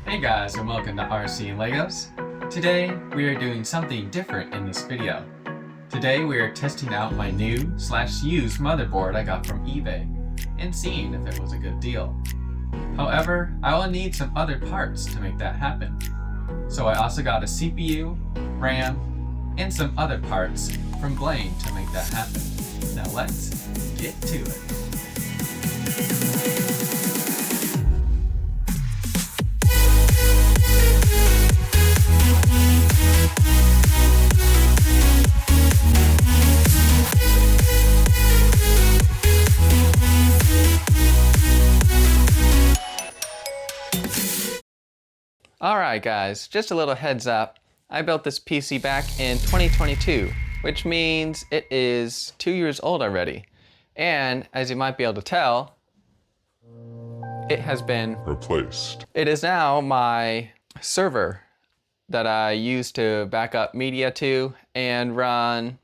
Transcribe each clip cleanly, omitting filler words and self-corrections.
Hey guys, and welcome to RC and Legos. Today we are doing something different in this video. Today we are testing out my new/used motherboard I got from eBay and seeing if it was a good deal. However, I will need some other parts to make that happen. So I also got a CPU, RAM, and some other parts from Blaine to make that happen. Now let's get to it. Alright guys, just a little heads up. I built this PC back in 2022, which means it is 2 years old already. And as you might be able to tell, it has been replaced. It is now my server that I use to back up media to and run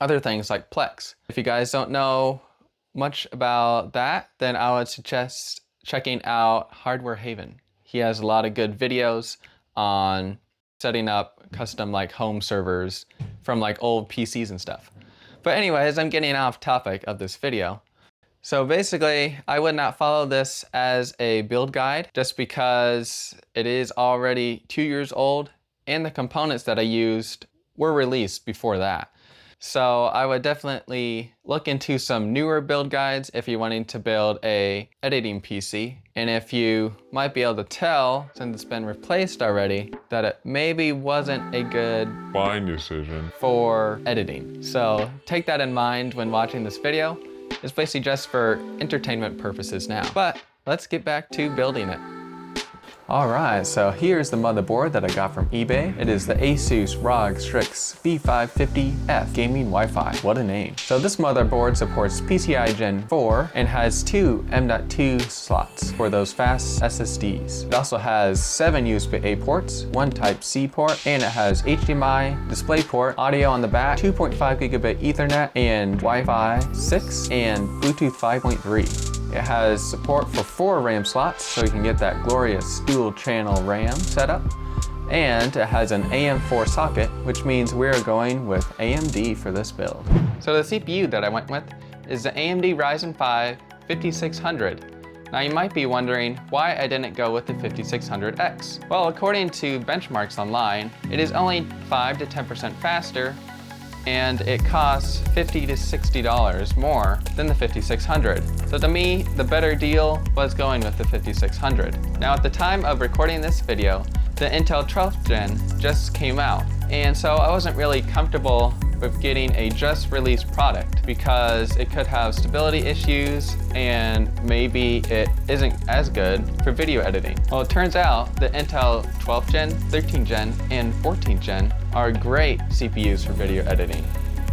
other things like Plex. If you guys don't know much about that, then I would suggest checking out Hardware Haven. He has a lot of good videos on setting up custom like home servers from like old PCs and stuff. But anyways, I'm getting off topic of this video. So basically, I would not follow this as a build guide just because it is already 2 years old and the components that I used were released before that. So I would definitely look into some newer build guides if you're wanting to build a editing PC. And if you might be able to tell, since it's been replaced already, that it maybe wasn't a good buying decision for editing. So take that in mind when watching this video. It's basically just for entertainment purposes now. But let's get back to building it. Alright, so here's the motherboard that I got from eBay. It is the ASUS ROG Strix B550F Gaming Wi-Fi. What a name. So this motherboard supports PCI Gen 4 and has 2 M.2 slots for those fast SSDs. It also has 7 USB-A ports, 1 Type-C port, and it has HDMI, DisplayPort, audio on the back, 2.5 gigabit Ethernet, and Wi-Fi 6 and Bluetooth 5.3. It has support for 4 RAM slots, so you can get that glorious dual channel RAM setup. And it has an AM4 socket, which means we're going with AMD for this build. So the CPU that I went with is the AMD Ryzen 5 5600. Now you might be wondering why I didn't go with the 5600X. Well, according to benchmarks online, it is only 5 to 10% faster, and it costs $50 to $60 more than the 5600. So to me, the better deal was going with the 5600. Now at the time of recording this video, the Intel 12th Gen just came out, and so I wasn't really comfortable with getting a just released product because it could have stability issues and maybe it isn't as good for video editing. Well, it turns out the Intel 12th Gen, 13th Gen, and 14th Gen are great CPUs for video editing.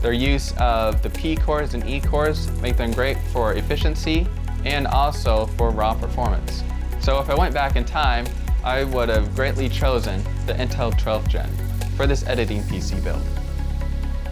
Their use of the P cores and E cores make them great for efficiency and also for raw performance. So if I went back in time, I would have greatly chosen the Intel 12th Gen for this editing PC build.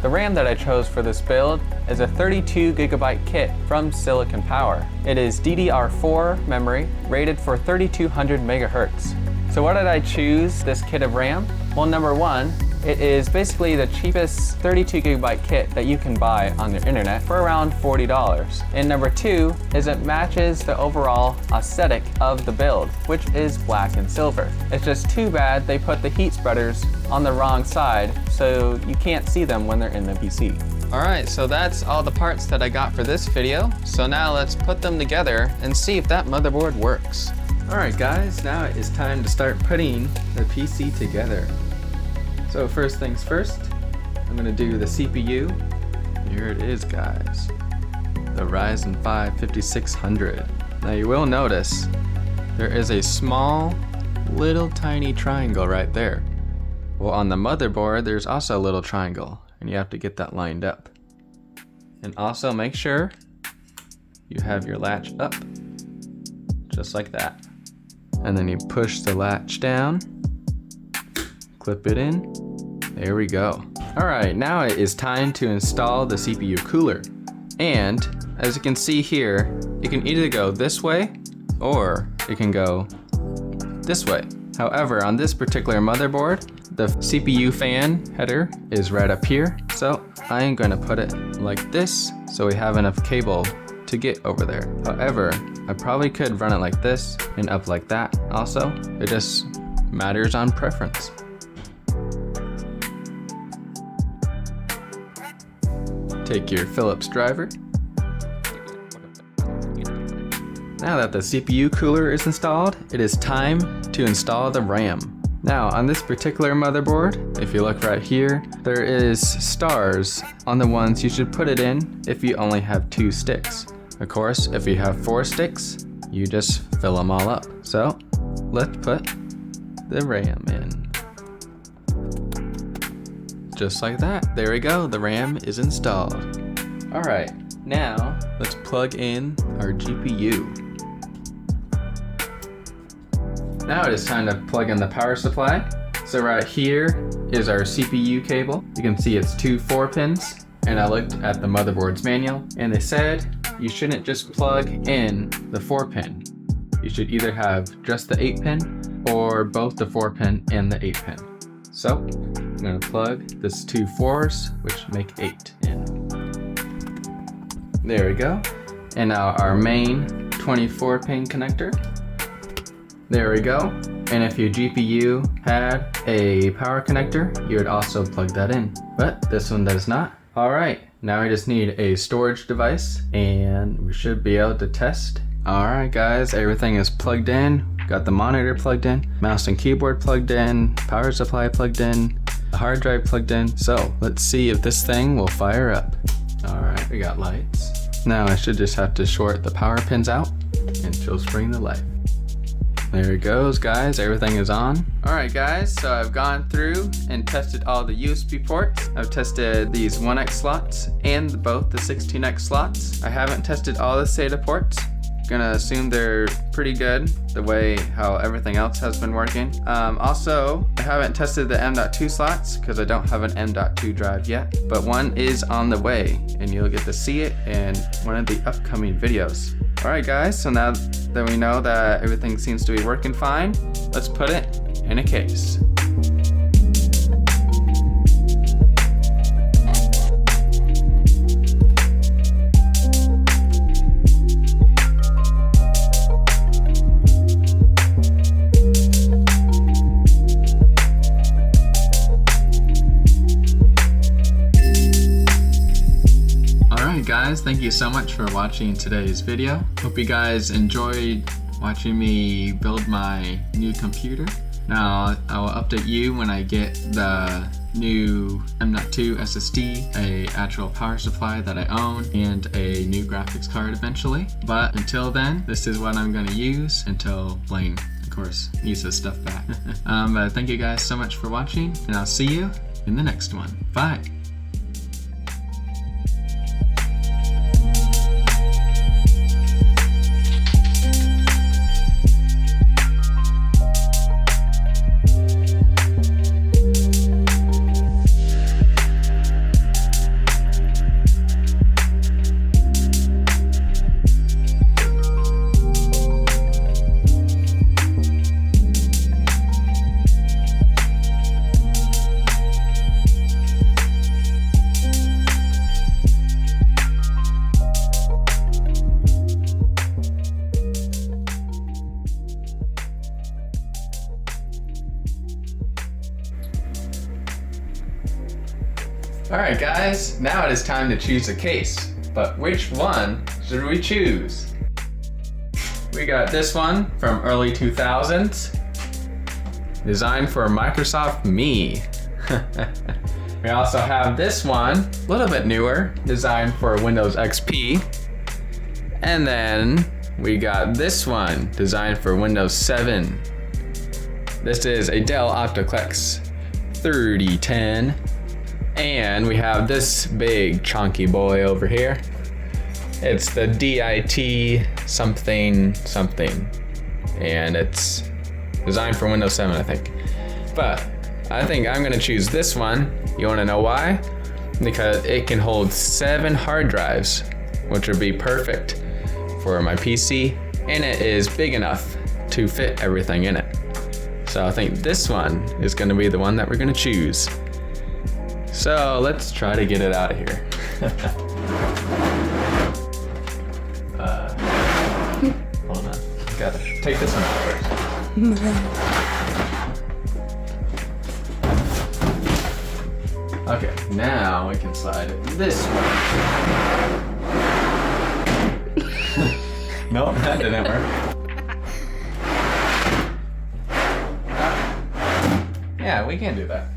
The RAM that I chose for this build is a 32 gigabyte kit from Silicon Power. It is DDR4 memory rated for 3200 megahertz. So why did I choose this kit of RAM? Well, number one, it is basically the cheapest 32 gigabyte kit that you can buy on the internet for around $40. And number two is it matches the overall aesthetic of the build, which is black and silver. It's just too bad they put the heat spreaders on the wrong side, so you can't see them when they're in the PC. Alright, so that's all the parts that I got for this video. So now let's put them together and see if that motherboard works. Alright guys, now it is time to start putting the PC together. So first things first, I'm going to do the CPU. Here it is guys, the Ryzen 5 5600. Now you will notice there is a small little tiny triangle right there. Well, on the motherboard there's also a little triangle and you have to get that lined up. And also make sure you have your latch up, just like that. And then you push the latch down, clip it in. There we go. Alright, now it is time to install the CPU cooler. And as you can see here, it can either go this way or it can go this way. However, on this particular motherboard, the CPU fan header is right up here. So I'm gonna put it like this so we have enough cable to get over there. However, I probably could run it like this and up like that also. It just matters on preference. Take your Phillips driver. Now that the CPU cooler is installed, it is time to install the RAM. Now on this particular motherboard, if you look right here, there is stars on the ones you should put it in if you only have 2 sticks. Of course, if you have 4 sticks, you just fill them all up. So let's put the RAM in. Just like that. There we go, the RAM is installed. All right, now let's plug in our GPU. Now it is time to plug in the power supply. So right here is our CPU cable. You can see it's 2 4-pins, and I looked at the motherboard's manual, and they said you shouldn't just plug in the 4-pin. You should either have just the 8-pin or both the 4-pin and the 8-pin. So I'm gonna plug this 2 4s, which make 8 in. There we go. And now our main 24-pin connector. There we go. And if your GPU had a power connector, you would also plug that in. But this one does not. All right, now we just need a storage device and we should be able to test. All right guys, everything is plugged in. Got the monitor plugged in, mouse and keyboard plugged in, power supply plugged in, the hard drive plugged in. So let's see if this thing will fire up. All right, we got lights. Now I should just have to short the power pins out and she'll spring the light. There it goes, guys, everything is on. All right guys, so I've gone through and tested all the USB ports. I've tested these 1X slots and both the 16X slots. I haven't tested all the SATA ports. Gonna assume they're pretty good the way how everything else has been working. Also, I haven't tested the M.2 slots because I don't have an M.2 drive yet, but one is on the way and you'll get to see it in one of the upcoming videos. All right guys, so now that we know that everything seems to be working fine, let's put it in a case. Guys, thank you so much for watching today's video. Hope you guys enjoyed watching me build my new computer. Now I will update you when I get the new M.2 SSD, a actual power supply that I own, and a new graphics card eventually. But until then, this is what I'm going to use until Blaine, of course, needs his stuff back. But thank you guys so much for watching, and I'll see you in the next one. Bye. Alright guys, now it is time to choose a case. But which one should we choose? We got this one from early 2000s. Designed for Microsoft Me. We also have this one, a little bit newer, designed for Windows XP. And then we got this one, designed for Windows 7. This is a Dell Optiplex 3010. And we have this big chunky boy over here. It's the DIT something something. And it's designed for Windows 7, I think. But I think I'm gonna choose this one. You wanna know why? Because it can hold 7 hard drives, which would be perfect for my PC. And it is big enough to fit everything in it. So I think this one is gonna be the one that we're gonna choose. So let's try to get it out of here. Hold on, gotta take this one out first. Okay, now we can slide it this way. Nope, that didn't work. Yeah, we can do that.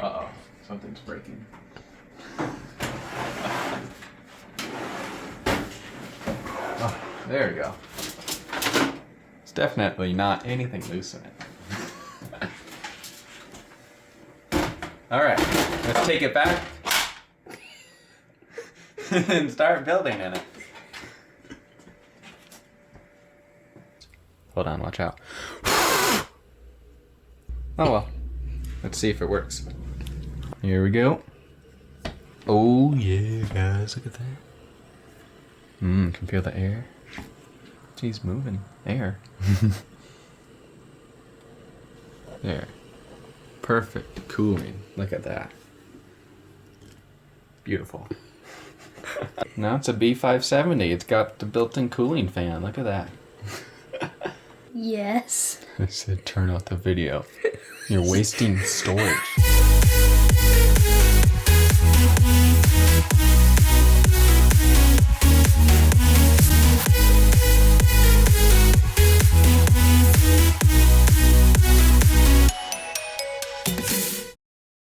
Uh-oh, something's breaking. Oh, there we go. It's definitely not anything loose in it. All right, let's take it back and start building in it. Hold on, watch out. Oh well, let's see if it works. Here we go. Oh yeah, guys, look at that. Can feel the air. Geez, moving air. There. Perfect cooling. Look at that. Beautiful. Now it's a B570. It's got the built-in cooling fan. Look at that. Yes. I said turn off the video. You're wasting storage.